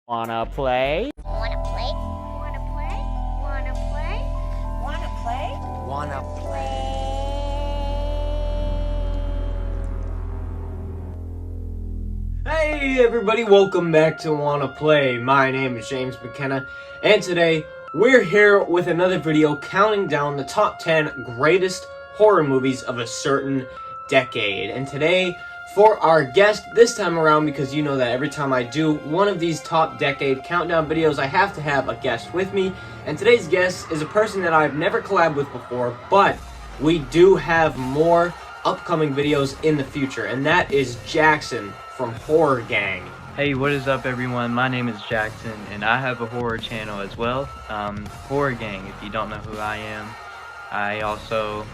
Wanna play? Wanna play? Wanna play? Wanna play? Wanna play? Wanna play? Hey everybody, welcome back to Wanna Play. My name is James McKenna, and today we're here with another video counting down the top 10 greatest horror movies of a certain decade. And today, for our guest this time around, because you know that every time I do one of these top decade countdown videos, I have to have a guest with me. And today's guest is a person that I've never collabed with before, but we do have more upcoming videos in the future, and that is Jackson from Horrorgang. Hey, what is up everyone? My name is Jackson and I have a horror channel as well, Horrorgang, if you don't know who I am. I also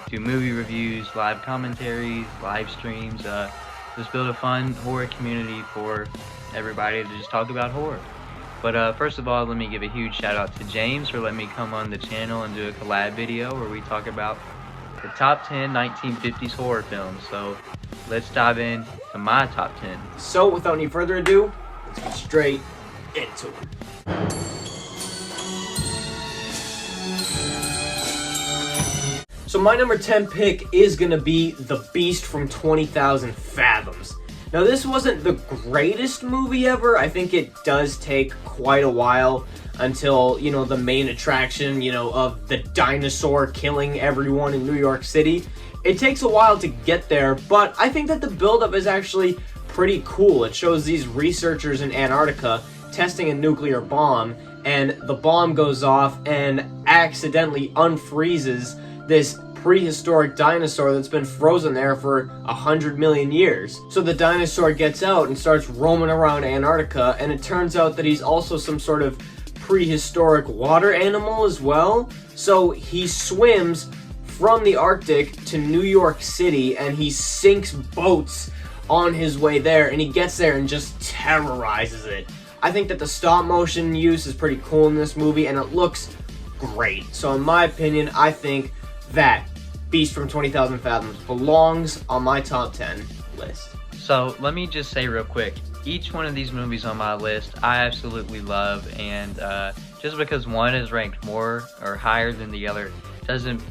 do movie reviews, live commentaries, live streams, just build a fun horror community for everybody to just talk about horror. But first of all, let me give a huge shout out to James for letting me come on the channel and do a collab video where we talk about the top 10 1950s horror films. So let's dive in to my top 10. So without any further ado, let's get straight into it. So my number 10 pick is going to be The Beast from 20,000 Fathoms. Now this wasn't the greatest movie ever. I think it does take quite a while until, you know, the main attraction, you know, of the dinosaur killing everyone in New York City. It takes a while to get there, but I think that the buildup is actually pretty cool. It shows these researchers in Antarctica testing a nuclear bomb, and the bomb goes off and accidentally unfreezes this prehistoric dinosaur that's been frozen there for 100 million years. So the dinosaur gets out and starts roaming around Antarctica, and it turns out that he's also some sort of prehistoric water animal as well. So he swims from the Arctic to New York City, and he sinks boats on his way there, and he gets there and just terrorizes it. I think that the stop motion use is pretty cool in this movie, and it looks great. So in my opinion, I think that Beast from 20,000 Fathoms belongs on my top 10 list. So let me just say real quick, each one of these movies on my list I absolutely love, and just because one is ranked more or higher than the other doesn't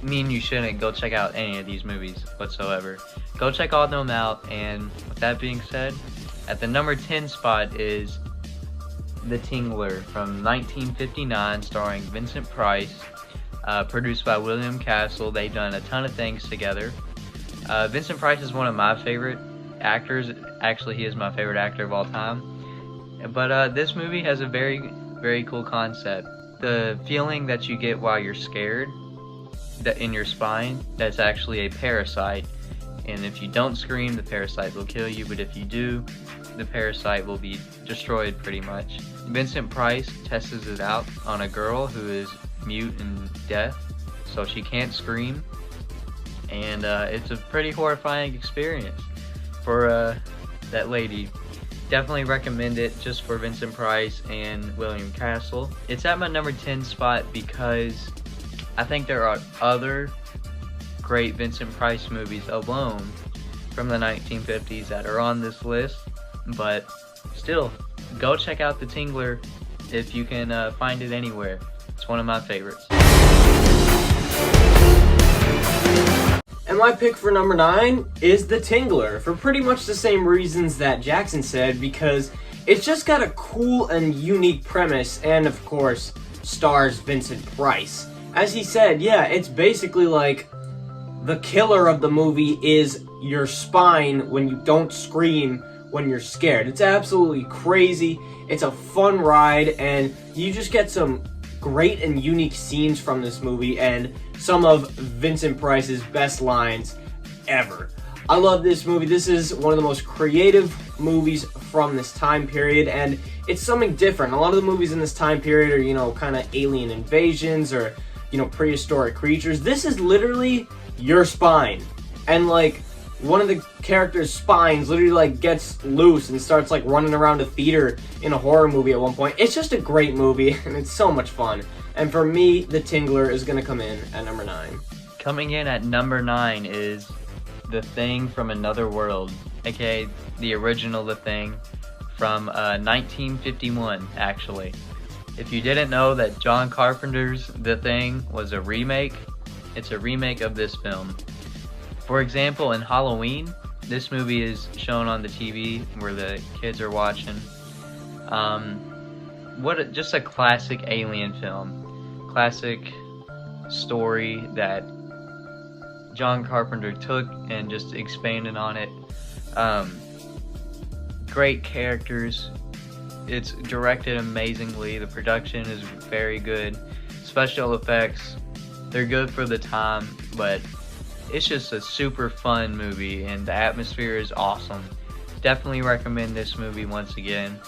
mean you shouldn't go check out any of these movies whatsoever. Go check all of them out. And with that being said, at the number 10 spot is The Tingler from 1959, starring Vincent Price, produced by William Castle. They've done a ton of things together. Vincent Price is one of my favorite actors. Actually, he is my favorite actor of all time. But this movie has a very, very cool concept. The feeling that you get while you're scared, that in your spine, that's actually a parasite, and if you don't scream, the parasite will kill you, but if you do, the parasite will be destroyed pretty much. Vincent Price tests it out on a girl who is mute and deaf, so she can't scream, and it's a pretty horrifying experience for that lady. Definitely recommend it just for Vincent Price and William Castle. It's at my number 10 spot because I think there are other great Vincent Price movies alone from the 1950s that are on this list, but still, go check out The Tingler if you can find it anywhere. It's one of my favorites. And my pick for number 9 is The Tingler, for pretty much the same reasons that Jackson said, because it's just got a cool and unique premise, and of course, stars Vincent Price. As he said, yeah, it's basically like the killer of the movie is your spine when you don't scream when you're scared. It's absolutely crazy. It's a fun ride, and you just get some great and unique scenes from this movie and some of Vincent Price's best lines ever. I love this movie. This is one of the most creative movies from this time period, and it's something different. A lot of the movies in this time period are, you know, kind of alien invasions or, you know, prehistoric creatures. This is literally your spine, and like one of the characters' spines literally like gets loose and starts like running around a theater in a horror movie at one point. It's just a great movie, and it's so much fun. And for me, The Tingler is gonna come in at number 9. Coming in at number 9 is The Thing from Another World, aka the original The Thing from 1951, actually. If you didn't know that John Carpenter's The Thing was a remake, it's a remake of this film. For example, in Halloween, this movie is shown on the TV where the kids are watching. Just a classic alien film. Classic story that John Carpenter took and just expanded on it. Great characters. It's directed amazingly. The production is very good. Special effects, they're good for the time, but it's just a super fun movie and the atmosphere is awesome. Definitely recommend this movie once again.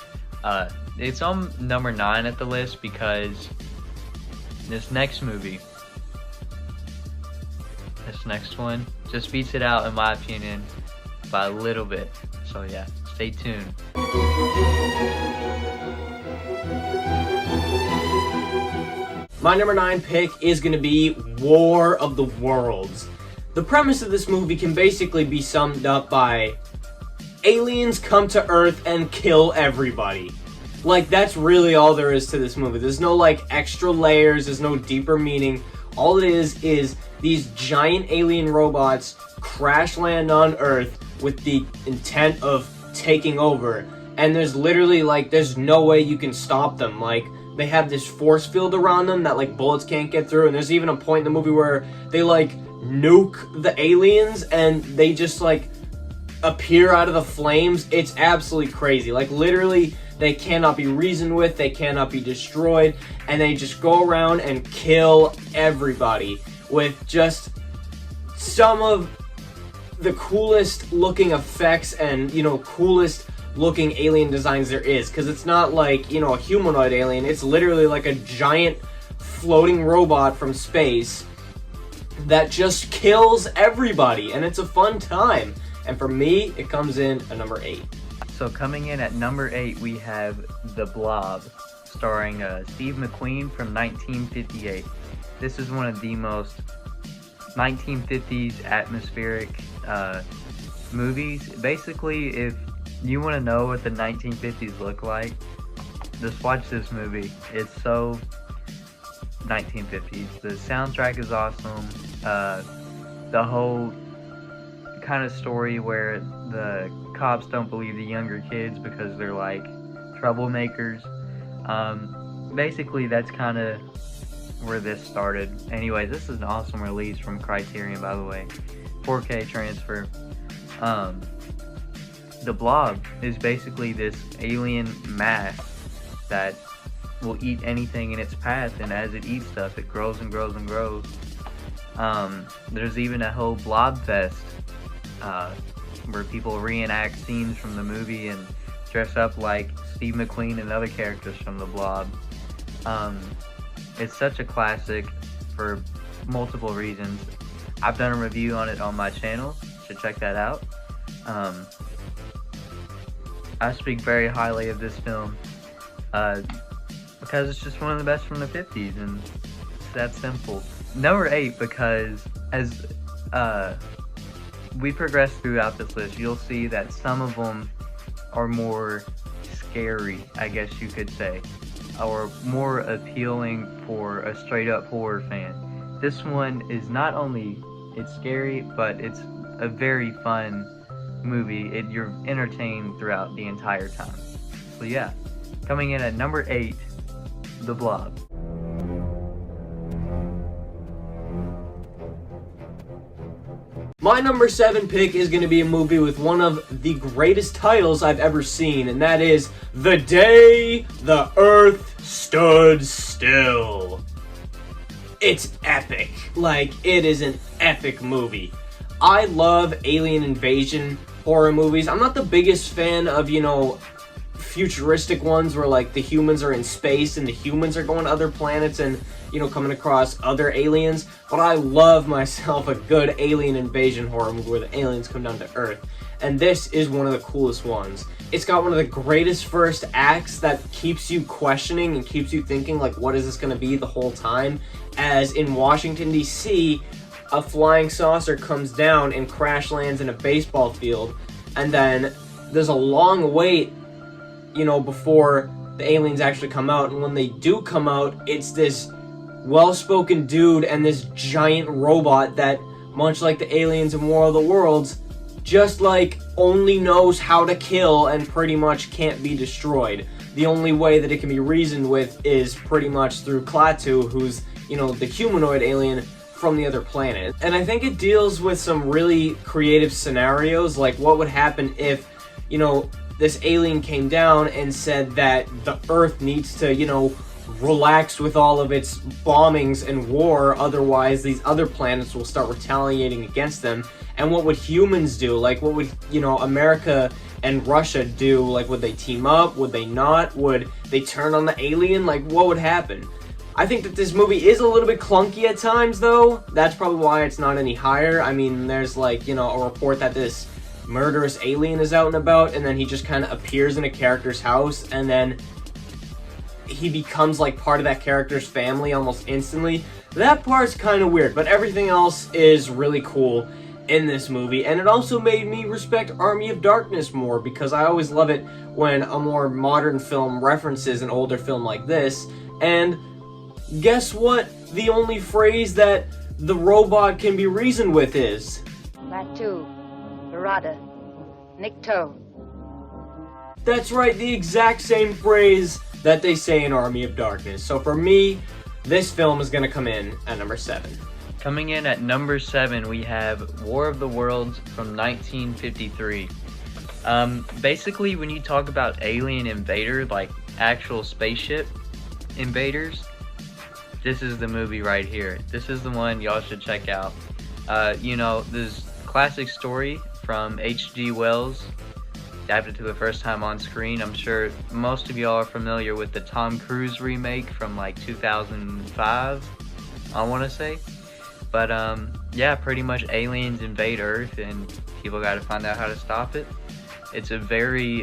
It's on number 9 at the list because this next movie, this next one, just beats it out in my opinion by a little bit. So yeah, stay tuned. My number 9 pick is going to be War of the Worlds. The premise of this movie can basically be summed up by aliens come to Earth and kill everybody. Like, that's really all there is to this movie. There's no, like, extra layers, there's no deeper meaning. All it is these giant alien robots crash land on Earth with the intent of taking over. And there's literally, like, there's no way you can stop them. Like, they have this force field around them that, like, bullets can't get through. And there's even a point in the movie where they, like, nuke the aliens and they just, like, appear out of the flames. It's absolutely crazy. Like, literally, they cannot be reasoned with, they cannot be destroyed, and they just go around and kill everybody with just some of the coolest looking effects and, you know, coolest looking alien designs there is. Because it's not like, you know, a humanoid alien, it's literally like a giant floating robot from space that just kills everybody, and it's a fun time. And for me, it comes in at number 8. So coming in at number 8, we have The Blob, starring Steve McQueen from 1958. This is one of the most 1950s atmospheric movies. Basically, if you want to know what the 1950s look like, just watch this movie. It's so 1950s. The soundtrack is awesome. The whole kind of story where the cops don't believe the younger kids because they're like troublemakers. Basically, that's kind of where this started. Anyway, this is an awesome release from Criterion, by the way. 4K transfer. The Blob is basically this alien mass that will eat anything in its path, and as it eats stuff, it grows and grows and grows. There's even a whole Blob Fest where people reenact scenes from the movie and dress up like Steve McQueen and other characters from The Blob. It's such a classic for multiple reasons. I've done a review on it on my channel, so check that out. I speak very highly of this film because it's just one of the best from the 50s, and it's that simple. Number 8, because as we progress throughout this list, you'll see that some of them are more scary, I guess you could say, or more appealing for a straight up horror fan. This one is not only, it's scary, but it's a very fun movie. You're entertained throughout the entire time. So yeah, coming in at number 8, The Blob. My number 7 pick is going to be a movie with one of the greatest titles I've ever seen, and that is The Day the Earth Stood Still. It's epic. Like, it is an epic movie. I love alien invasion horror movies. I'm not the biggest fan of, you know, futuristic ones where, like, the humans are in space and the humans are going to other planets and, you know, coming across other aliens. But I love myself a good alien invasion horror movie where the aliens come down to Earth. And this is one of the coolest ones. It's got one of the greatest first acts that keeps you questioning and keeps you thinking, like, what is this going to be the whole time? As in Washington, D.C., a flying saucer comes down and crash lands in a baseball field. And then there's a long wait, before the aliens actually come out. And when they do come out, it's this well-spoken dude and this giant robot that, much like the aliens in War of the Worlds, just like only knows how to kill and pretty much can't be destroyed. The only way that it can be reasoned with is pretty much through Klaatu, who's, the humanoid alien from the other planet. And I think it deals with some really creative scenarios, like what would happen if, this alien came down and said that the Earth needs to, relax with all of its bombings and war, otherwise these other planets will start retaliating against them. And what would humans do? Like, what would, America and Russia do? Like, would they team up? Would they not? Would they turn on the alien? Like, what would happen? I think that this movie is a little bit clunky at times, though. That's probably why it's not any higher. I mean, there's like, a report that this murderous alien is out and about, and then he just kind of appears in a character's house, and then he becomes like part of that character's family almost instantly. That part's kind of weird, but everything else is really cool in this movie. And it also made me respect Army of Darkness more, because I always love it when a more modern film references an older film like this. And guess what? The only phrase that the robot can be reasoned with is Latu, Barada, Nikto. That's right, the exact same phrase that they say in Army of Darkness. So for me, this film is going to come in at number 7. Coming in at number 7, we have War of the Worlds from 1953. Basically, when you talk about alien invader, like actual spaceship invaders, this is the movie right here. This is the one y'all should check out. This classic story from H.G. Wells, adapted to the first time on screen. I'm sure most of y'all are familiar with the Tom Cruise remake from like 2005, I want to say. But yeah, pretty much aliens invade Earth and people got to find out how to stop it. It's a very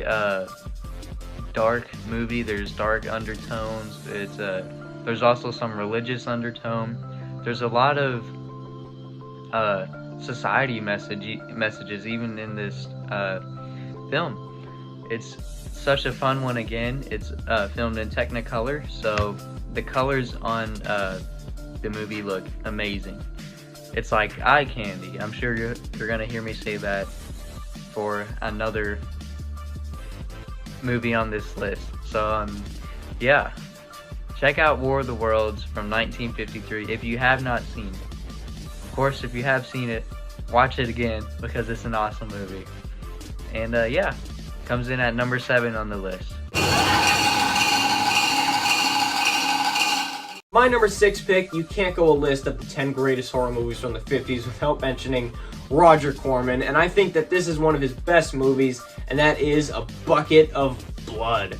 dark movie. There's dark undertones. There's also some religious undertone. There's a lot of society messages even in this film. It's such a fun one. Again, it's filmed in Technicolor, so the colors on the movie look amazing. It's like eye candy. I'm sure you're gonna hear me say that for another movie on this list. So yeah, check out War of the Worlds from 1953 if you have not seen it. Of course, if you have seen it, watch it again because it's an awesome movie. And yeah, comes in at number 7 on the list. My number 6 pick, you can't go a list of the 10 greatest horror movies from the 50s without mentioning Roger Corman, and I think that this is one of his best movies, and that is A Bucket of Blood.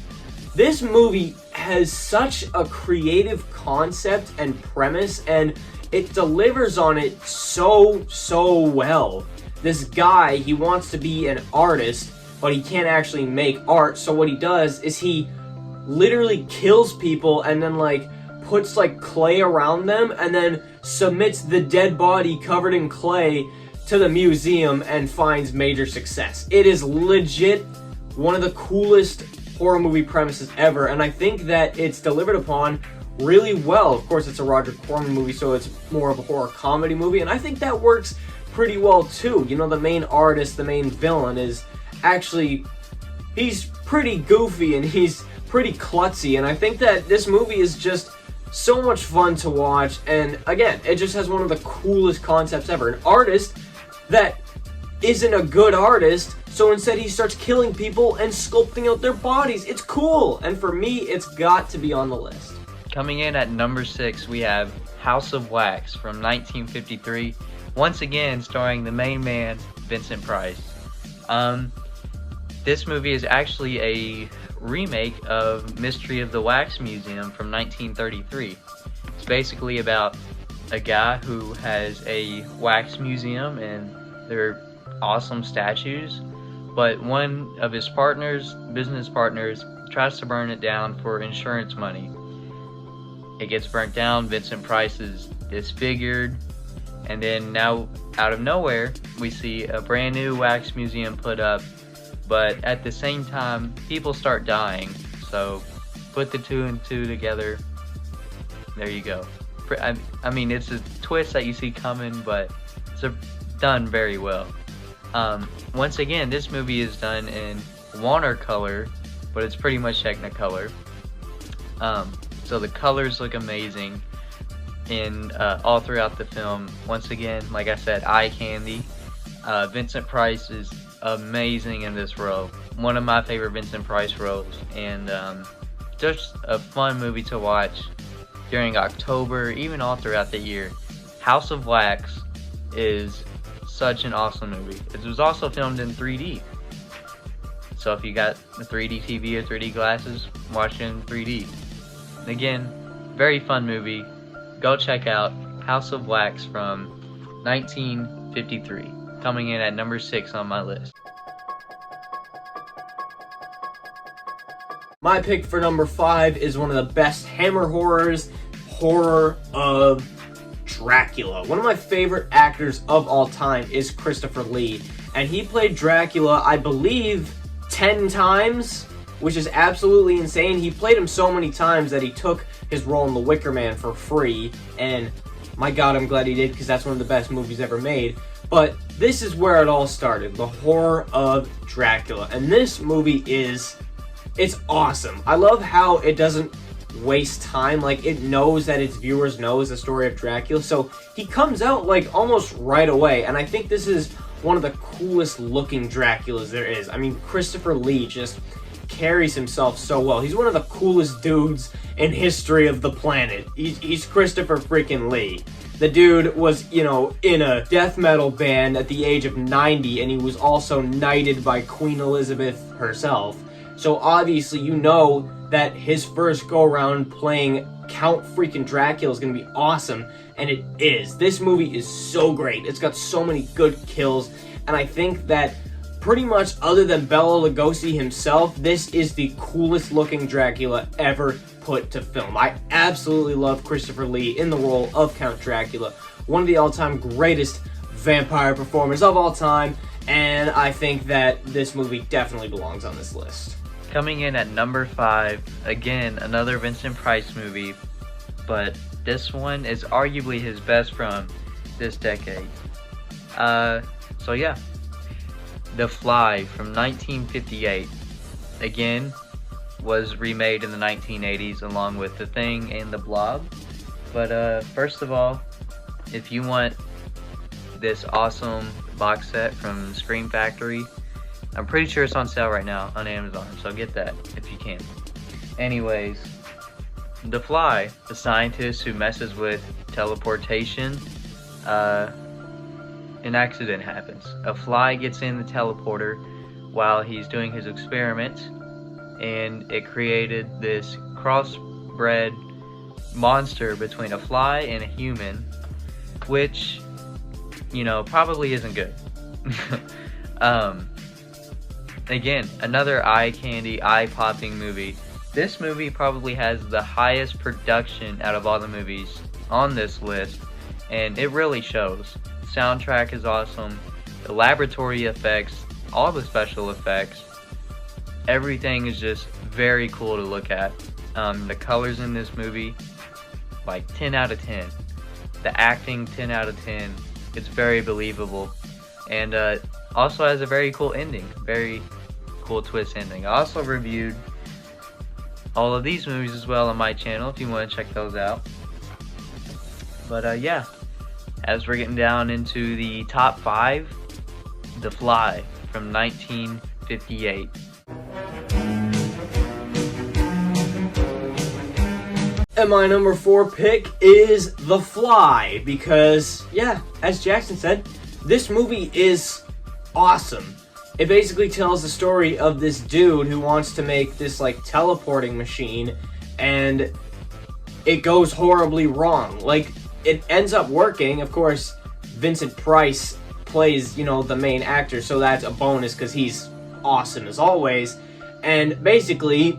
This movie has such a creative concept and premise, and it delivers on it so well. This guy, he wants to be an artist, but he can't actually make art, so what he does is he literally kills people and then like puts like clay around them and then submits the dead body covered in clay to the museum and finds major success. It is legit one of the coolest horror movie premises ever, and I think that it's delivered upon really well. Of course, it's a Roger Corman movie, so it's more of a horror comedy movie, and I think that works pretty well too. The main artist, the main villain, is actually, he's pretty goofy and he's pretty klutzy, and I think that this movie is just so much fun to watch, and again, it just has one of the coolest concepts ever. An artist that isn't a good artist, so instead he starts killing people and sculpting out their bodies. It's cool, and for me, it's got to be on the list. Coming in at number 6, we have House of Wax from 1953, once again starring the main man, Vincent Price. This movie is actually a remake of Mystery of the Wax Museum from 1933. It's basically about a guy who has a wax museum and they're awesome statues, but one of his business partners, tries to burn it down for insurance money. It gets burnt down, Vincent Price is disfigured, and then now, out of nowhere, we see a brand new wax museum put up but at the same time, people start dying. So put the two and two together. There you go. I mean, it's a twist that you see coming, but it's done very well. Once again, this movie is done in watercolor, but it's pretty much Technicolor. So the colors look amazing in all throughout the film. Once again, like I said, eye candy. Vincent Price is amazing in this role. One of my favorite Vincent Price roles, and just a fun movie to watch during October, even all throughout the year. House of Wax is such an awesome movie. It was also filmed in 3D. So if you got a 3D TV or 3D glasses, watch it in 3D. And again, very fun movie. Go check out House of Wax from 1953. Coming in at number 6 on my list. My pick for number 5 is one of the best Hammer horrors, Horror of Dracula. One of my favorite actors of all time is Christopher Lee, and he played Dracula, I believe, 10 times, which is absolutely insane. He played him so many times that he took his role in The Wicker Man for free, and my god, I'm glad he did, because that's one of the best movies ever made. But this is where it all started, the Horror of Dracula, and this movie it's awesome. I love how it doesn't waste time. Like, it knows that its viewers knows the story of Dracula, so he comes out like almost right away, and I think this is one of the coolest looking Draculas there is. I mean, Christopher Lee just carries himself so well. He's one of the coolest dudes in history of the planet. He's Christopher freaking Lee. The dude was, you know, in a death metal band at the age of 90, and he was also knighted by Queen Elizabeth herself. So obviously you know that his first go-around playing Count freaking Dracula is going to be awesome, and it is. This movie is so great. It's got so many good kills, and I think that pretty much other than Bela Lugosi himself, this is the coolest looking Dracula ever put to film. I absolutely love Christopher Lee in the role of Count Dracula. One of the all-time greatest vampire performers of all time, and I think that this movie definitely belongs on this list. Coming in at number 5, again, another Vincent Price movie, but this one is arguably his best from this decade. So yeah, The Fly from 1958, again, was remade in the 1980s along with The Thing and The Blob. But first of all, if you want this awesome box set from Scream Factory, I'm pretty sure it's on sale right now on Amazon, so get that if you can. Anyways, The Fly, the scientist who messes with teleportation, an accident happens. A fly gets in the teleporter while he's doing his experiment, and it created this crossbred monster between a fly and a human, which, you know, probably isn't good. Again, another eye candy, eye-popping movie. This movie probably has the highest production out of all the movies on this list, and it really shows. Soundtrack is awesome, the laboratory effects, all the special effects, everything is just very cool to look at. The colors in this movie, like 10 out of 10. The acting, 10 out of 10. It's very believable, and also has a very cool ending, very cool twist ending. I also reviewed all of these movies as well on my channel if you want to check those out. But yeah, as we're getting down into the top 5, The Fly from 1958. And my number 4 pick is The Fly, because, yeah, as Jackson said, this movie is awesome. It basically tells the story of this dude who wants to make this, like, teleporting machine, and it goes horribly wrong. Like, it ends up working. Of course, Vincent Price plays, you know, the main actor, so that's a bonus because he's awesome as always. And basically,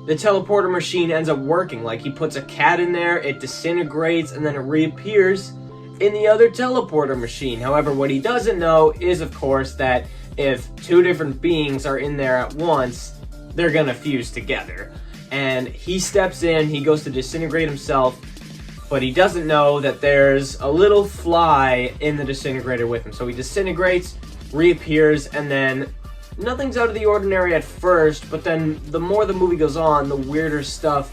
the teleporter machine ends up working. Like, he puts a cat in there, it disintegrates, and then it reappears in the other teleporter machine. However, what he doesn't know is, of course, that if two different beings are in there at once, they're gonna fuse together. And he steps in, he goes to disintegrate himself, but he doesn't know that there's a little fly in the disintegrator with him. So he disintegrates, reappears, and then nothing's out of the ordinary at first, but then the more the movie goes on, the weirder stuff,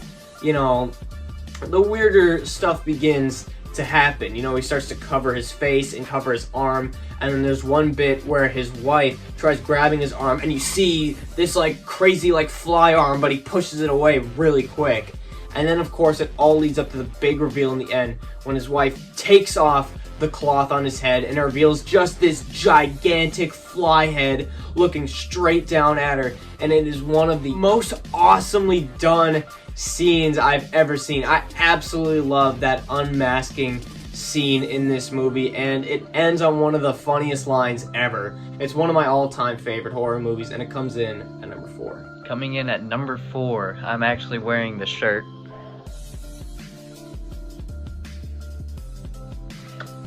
begins to happen. He starts to cover his face and cover his arm, and then there's one bit where his wife tries grabbing his arm, and you see this like crazy like fly arm, but he pushes it away really quick. And then of course it all leads up to the big reveal in the end when his wife takes off the cloth on his head and it reveals just this gigantic fly head looking straight down at her, and it is one of the most awesomely done scenes I've ever seen. I absolutely love that unmasking scene in this movie, and it ends on one of the funniest lines ever. It's one of my all-time favorite horror movies, and it comes in at number 4. Coming in at number 4, I'm actually wearing the shirt.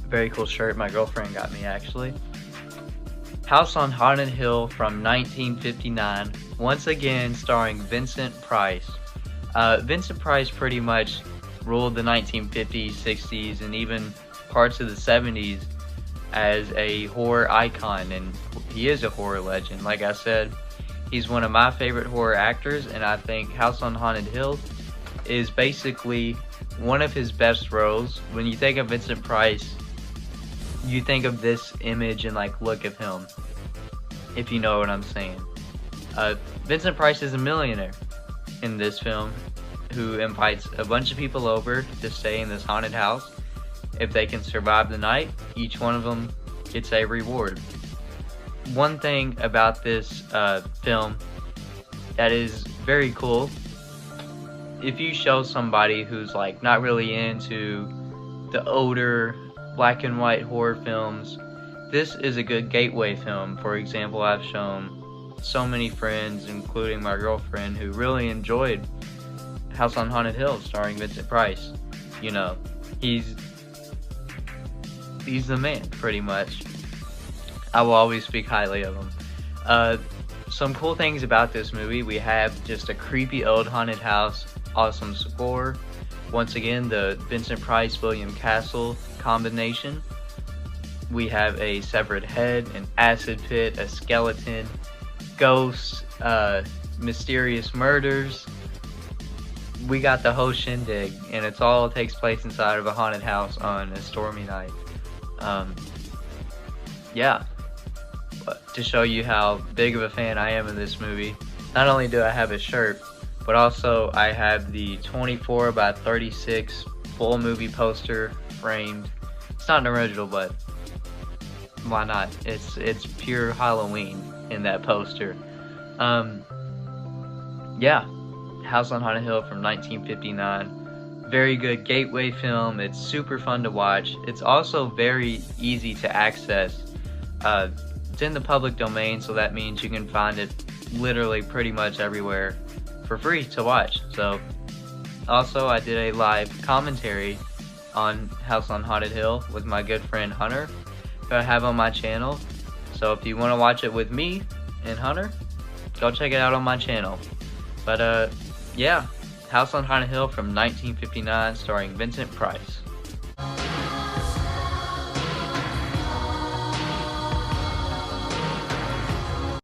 Very cool shirt my girlfriend got me, actually. House on Haunted Hill from 1959, once again starring Vincent Price. Vincent Price pretty much ruled the 1950s, 60s, and even parts of the 70s as a horror icon, and he is a horror legend. Like I said, he's one of my favorite horror actors, and I think House on Haunted Hill is basically one of his best roles. When you think of Vincent Price, you think of this image and like look of him, if you know what I'm saying. Vincent Price is a millionaire in this film who invites a bunch of people over to stay in this haunted house. If they can survive the night, each one of them gets a reward. One thing about this film that is very cool, if you show somebody who's like not really into the older black and white horror films, this is a good gateway film. For example, I've shown so many friends, including my girlfriend, who really enjoyed House on Haunted Hill starring Vincent Price. He's the man, pretty much. I will always speak highly of him. Some cool things about this movie: we have just a creepy old haunted house, awesome score. Once again, the Vincent Price William Castle combination. We have a severed head, an acid pit, a skeleton, ghosts, mysterious murders. We got the whole shindig, and it all takes place inside of a haunted house on a stormy night. Yeah, but to show you how big of a fan I am of this movie, not only do I have a shirt, but also I have the 24 by 36 full movie poster framed. It's not an original, but why not? It's pure Halloween in that poster. Yeah, House on Haunted Hill from 1959. Very good gateway film. It's super fun to watch. It's also very easy to access. It's in the public domain, so that means you can find it literally pretty much everywhere for free to watch. So, also I did a live commentary on House on Haunted Hill with my good friend Hunter, who I have on my channel. So if you want to watch it with me and Hunter, go check it out on my channel. But yeah, House on Haunted Hill from 1959 starring Vincent Price.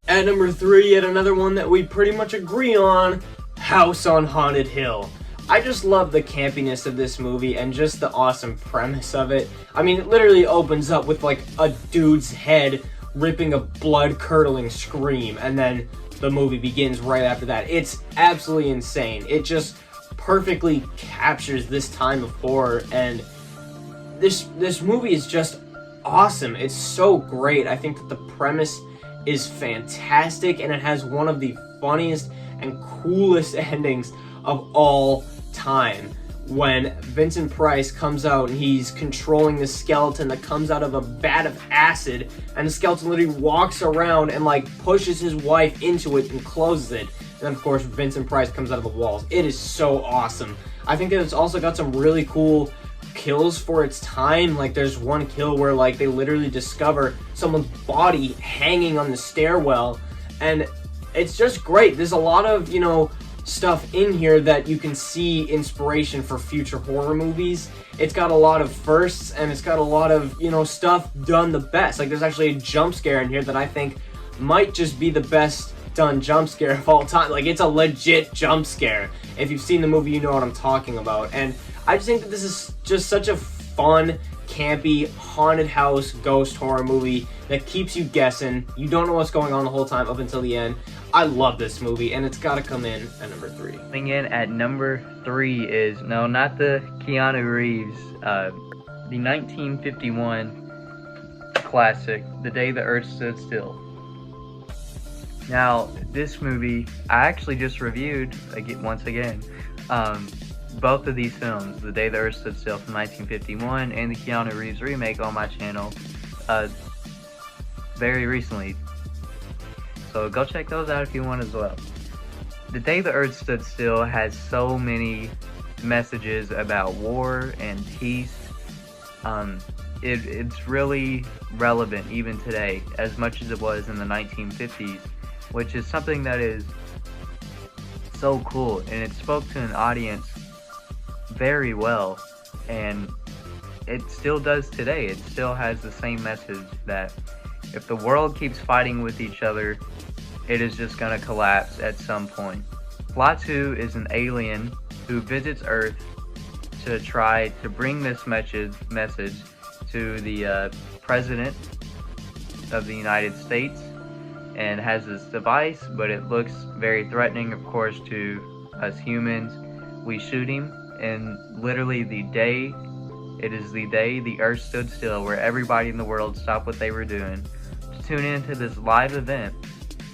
At number 3, yet another one that we pretty much agree on, House on Haunted Hill. I just love the campiness of this movie and just the awesome premise of it. I mean, it literally opens up with like a dude's head ripping a blood-curdling scream, and then the movie begins right after that. It's absolutely insane. It just perfectly captures this time of horror, and this movie is just awesome. It's so great. I think that the premise is fantastic, and it has one of the funniest and coolest endings of all time. When Vincent Price comes out and he's controlling the skeleton that comes out of a vat of acid, and the skeleton literally walks around and like pushes his wife into it and closes it. And then of course Vincent Price comes out of the walls. It is so awesome. I think that it's also got some really cool kills for its time. Like, there's one kill where, like, they literally discover someone's body hanging on the stairwell, and it's just great. There's a lot of, you know, stuff in here that you can see inspiration for future horror movies. It's got a lot of firsts, and it's got a lot of, you know, stuff done the best. Like, there's actually a jump scare in here that I think might just be the best done jump scare of all time. Like, it's a legit jump scare. If you've seen the movie, you know what I'm talking about. And I just think that this is just such a fun, campy, haunted house ghost horror movie that keeps you guessing. You don't know what's going on the whole time up until the end. I love this movie, and it's got to come in at number 3. Coming in at number 3 is, no, not the Keanu Reeves, the 1951 classic, The Day the Earth Stood Still. Now, this movie, I actually just reviewed, once again, both of these films, The Day the Earth Stood Still from 1951 and the Keanu Reeves remake on my channel very recently. So go check those out if you want as well. The Day the Earth Stood Still has so many messages about war and peace. It's really relevant even today, as much as it was in the 1950s, which is something that is so cool, and it spoke to an audience very well, and it still does today. It still has the same message that if the world keeps fighting with each other, it is just gonna collapse at some point. Plot 2 is an alien who visits Earth to try to bring this message to the President of the United States, and has this device, but it looks very threatening, of course, to us humans. We shoot him, and literally the day the Earth stood still, where everybody in the world stopped what they were doing to tune into this live event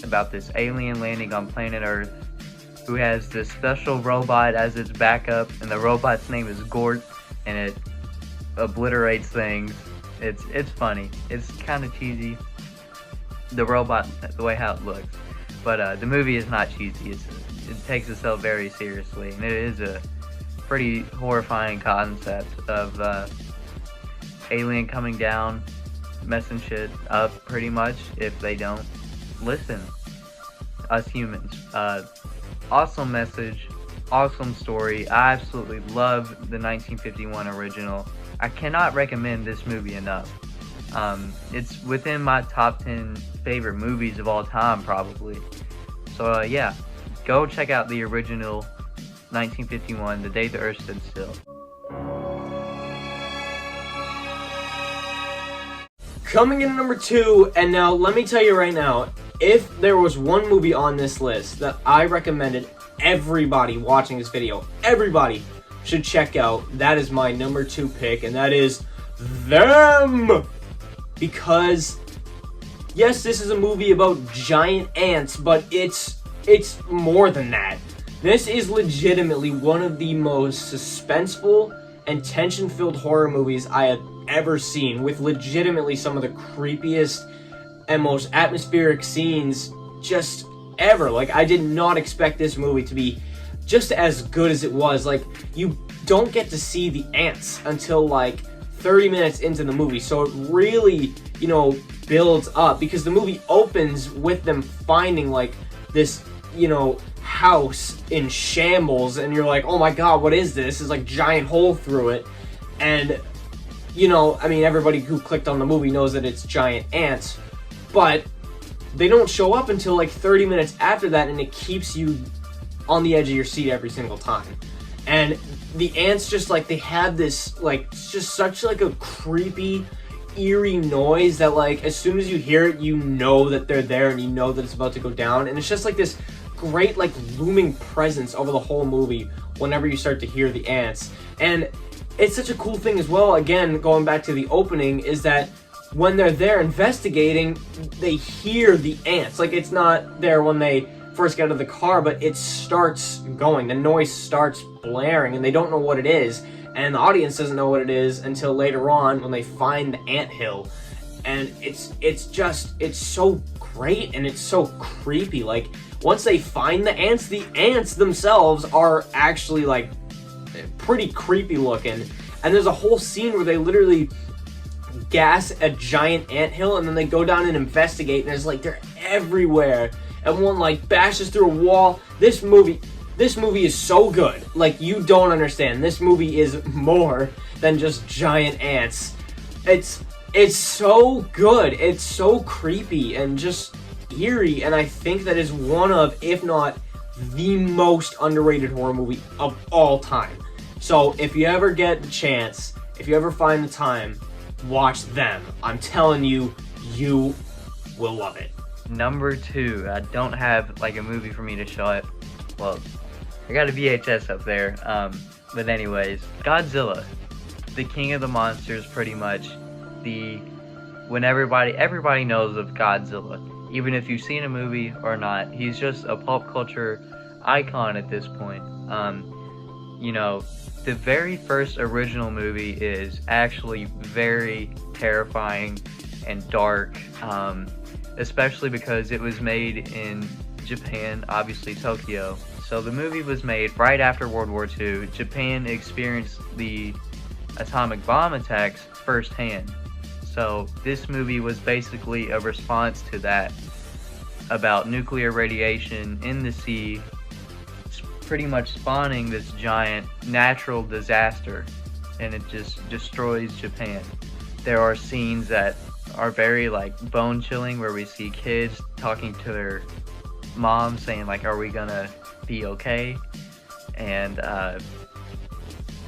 about this alien landing on planet Earth, who has this special robot as its backup, and the robot's name is Gort, and it obliterates things. It's funny. It's kind of cheesy, the robot, the way how it looks, but the movie is not cheesy. It takes itself very seriously, and it is a pretty horrifying concept of alien coming down, messing shit up pretty much if they don't listen. Us humans. Awesome message, awesome story. I absolutely love the 1951 original. I cannot recommend this movie enough. It's within my top 10 favorite movies of all time, probably. So yeah, go check out the original 1951, The Day the Earth Stood Still. Coming in at number 2, and now let me tell you right now, if there was one movie on this list that I recommended everybody watching this video, everybody should check out, that is my number 2 pick, and that is Them! Because, yes, this is a movie about giant ants, but it's more than that. This is legitimately one of the most suspenseful and tension-filled horror movies I have ever seen, with legitimately some of the creepiest and most atmospheric scenes just ever. Like, I did not expect this movie to be just as good as it was. Like, you don't get to see the ants until like 30 minutes into the movie, so it really, you know, builds up, because the movie opens with them finding like this, you know, house in shambles, and you're like, oh my god, what is this? There's like giant hole through it, and you know, I mean, everybody who clicked on the movie knows that it's giant ants, but they don't show up until like 30 minutes after that, and it keeps you on the edge of your seat every single time. And the ants just like, they have this like just such like a creepy, eerie noise that like as soon as you hear it, you know that they're there, and you know that it's about to go down, and it's just like this great like looming presence over the whole movie whenever you start to hear the ants. And it's such a cool thing as well, again, going back to the opening, is that when they're there investigating, they hear the ants. Like, it's not there when they first get out of the car, but it starts going. The noise starts blaring, and they don't know what it is. And the audience doesn't know what it is until later on when they find the anthill. And it's so great, and it's so creepy. Like, once they find the ants themselves are actually, like, pretty creepy looking. And there's a whole scene where they literally gas a giant anthill, and then they go down and investigate, and it's like they're everywhere, and one like bashes through a wall. This movie is so good. Like, you don't understand. This movie is more than just giant ants. It's so good. It's so creepy and just eerie, and I think that is one of, if not the most underrated horror movie of all time. So if you ever get the chance, if you ever find the time, watch them. I'm telling you, you will love it. Number 2, I don't have like a movie for me to show it. Well, I got a VHS up there. But anyways, Godzilla, the king of the monsters, pretty much. When everybody knows of Godzilla, even if you've seen a movie or not, he's just a pop culture icon at this point. You know, the very first original movie is actually very terrifying and dark, especially because it was made in Japan, obviously Tokyo. So the movie was made right after World War II. Japan experienced the atomic bomb attacks firsthand. So this movie was basically a response to that, about nuclear radiation in the sea, pretty much spawning this giant natural disaster, and it just destroys Japan. There are scenes that are very like bone-chilling, where we see kids talking to their mom saying like, are we gonna be okay? And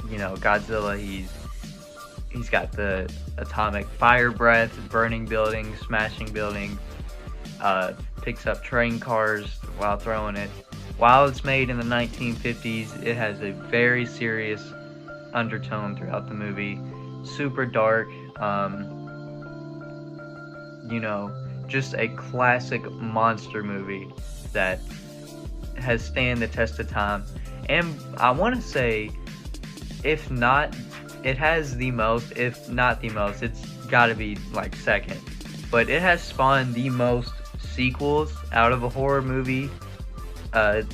you know, Godzilla, he's got the atomic fire breath, burning buildings, smashing buildings, picks up train cars while throwing it. While it's made in the 1950s, it has a very serious undertone throughout the movie. Super dark, you know, just a classic monster movie that has stand the test of time. And I want to say, if not, it has the most, if not the most, it's got to be like second. But it has spawned the most sequels out of a horror movie,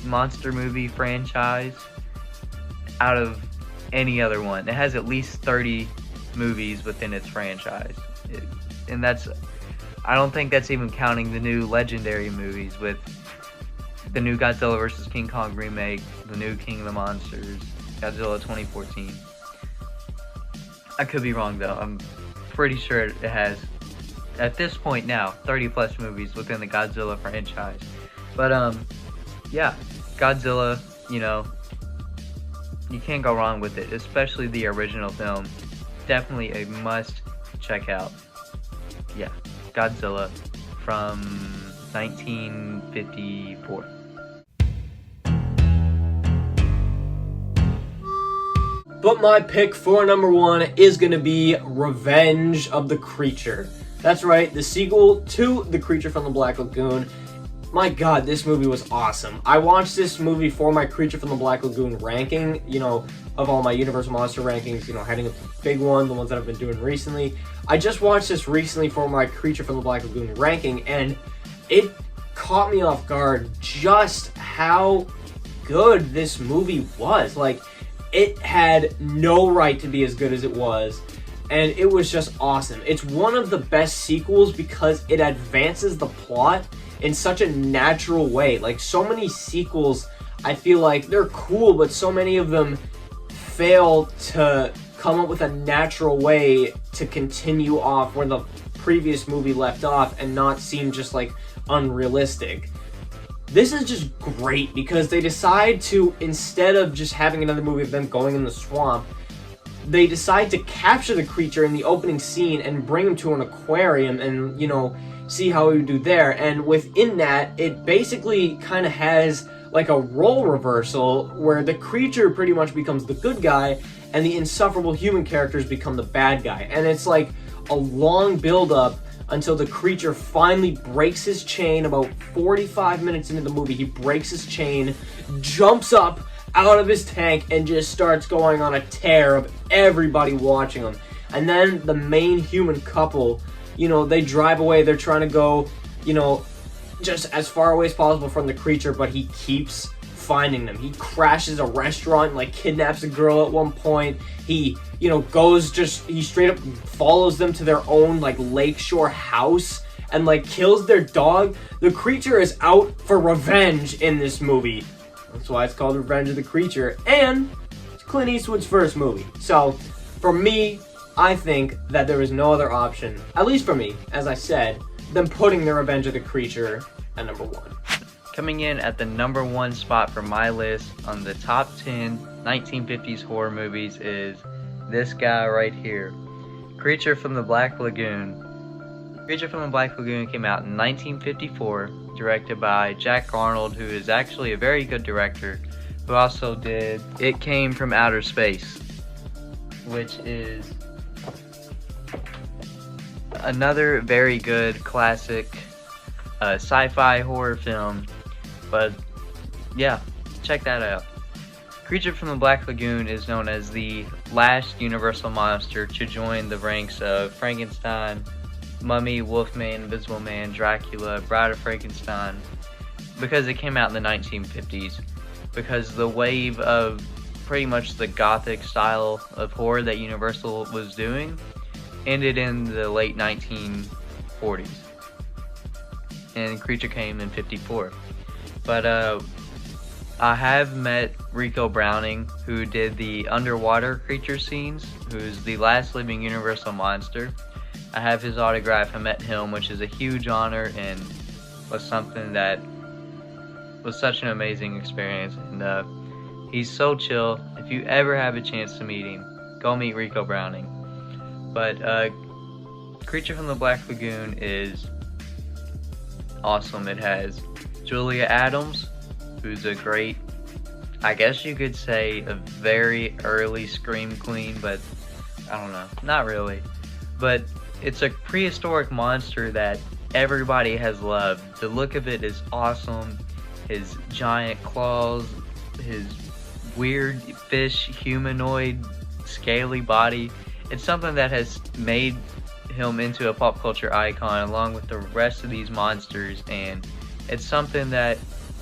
monster movie franchise, out of any other one. It has at least 30 movies within its franchise. And that's, I don't think that's even counting the new Legendary movies, with the new Godzilla vs. King Kong remake, the new King of the Monsters, Godzilla 2014. I could be wrong though. I'm pretty sure it has, at this point now, 30 plus movies within the Godzilla franchise. But yeah, Godzilla, you know, you can't go wrong with it, especially the original film. Definitely a must check out. Yeah, Godzilla from 1954. But my pick for number 1 is going to be Revenge of the Creature. That's right, the sequel to The Creature from the Black Lagoon. My god, this movie was awesome. I watched this movie for my Creature from the Black Lagoon ranking, you know, of all my Universal Monster rankings, you know, heading up to the big one, the ones that I've been doing recently. I just watched this recently for my Creature from the Black Lagoon ranking, and it caught me off guard just how good this movie was. Like, it had no right to be as good as it was, and it was just awesome. It's one of the best sequels because it advances the plot in such a natural way. Like, so many sequels, I feel like they're cool, but so many of them fail to come up with a natural way to continue off where the previous movie left off and not seem just like unrealistic. This is just great because they decide to, instead of just having another movie of them going in the swamp, they decide to capture the creature in the opening scene and bring him to an aquarium and, you know, see how he would do there. And within that, it basically kind of has like a role reversal where the creature pretty much becomes the good guy and the insufferable human characters become the bad guy. And it's like a long build-up until the creature finally breaks his chain. About 45 minutes into the movie, he breaks his chain, jumps up out of his tank, and just starts going on a tear of everybody watching him. And then the main human couple, you know, they drive away. They're trying to go, you know, just as far away as possible from the creature, but he keeps finding them. He crashes a restaurant and like kidnaps a girl at one point. He, he straight up follows them to their own like lakeshore house and like kills their dog. The creature is out for revenge in this movie. That's why it's called Revenge of the Creature, and it's Clint Eastwood's first movie. So for me, I think that there is no other option, at least for me, as I said, than putting the Revenge of the Creature at number 1. Coming in at the number 1 spot for my list on the top 10 1950s horror movies is this guy right here, Creature from the Black Lagoon. Creature from the Black Lagoon came out in 1954, directed by Jack Arnold, who is actually a very good director, who also did It Came from Outer Space, which is another very good classic sci-fi horror film. But yeah, check that out. Creature from the Black Lagoon is known as the last Universal monster to join the ranks of Frankenstein, Mummy, Wolfman, Invisible Man, Dracula, Bride of Frankenstein, because it came out in the 1950s. Because the wave of pretty much the gothic style of horror that Universal was doing ended in the late 1940s, and Creature came in 54. But I have met Rico Browning, who did the underwater creature scenes, who's the last living Universal monster. I have his autograph. I met him, which is a huge honor and was something that was such an amazing experience. And he's so chill. If you ever have a chance to meet him, go meet Rico Browning. But Creature from the Black Lagoon is awesome. It has Julia Adams, who's a great, I guess you could say, a very early Scream Queen, but I don't know, not really. But it's a prehistoric monster that everybody has loved. The look of it is awesome. His giant claws, his weird fish humanoid scaly body. It's something that has made him into a pop culture icon along with the rest of these monsters, and it's something that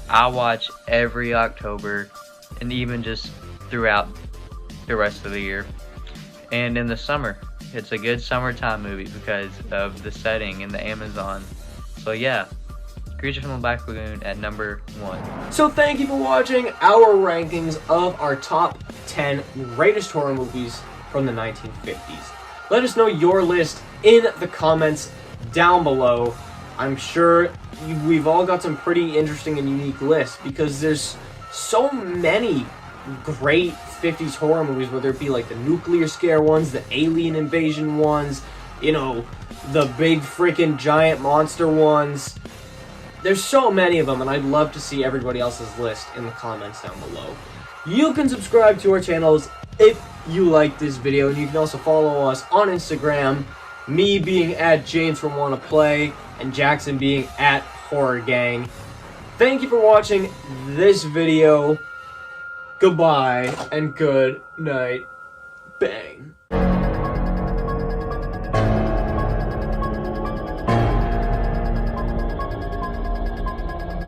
I watch every October and even just throughout the rest of the year. And in the summer, it's a good summertime movie because of the setting in the Amazon. So yeah, Creature from the Black Lagoon at number 1. So thank you for watching our rankings of our top 10 greatest horror movies from the 1950s. Let us know your list in the comments down below. I'm sure we've all got some pretty interesting and unique lists because there's so many great 50s horror movies, whether it be like the nuclear scare ones, the alien invasion ones, the big freaking giant monster ones. There's so many of them, and I'd love to see everybody else's list in the comments down below. You can subscribe to our channels if you like this video, and you can also follow us on Instagram, me being at James from Wanna Play, and Jackson being at Horrorgang. Thank you for watching this video. Goodbye, and good night. Bang.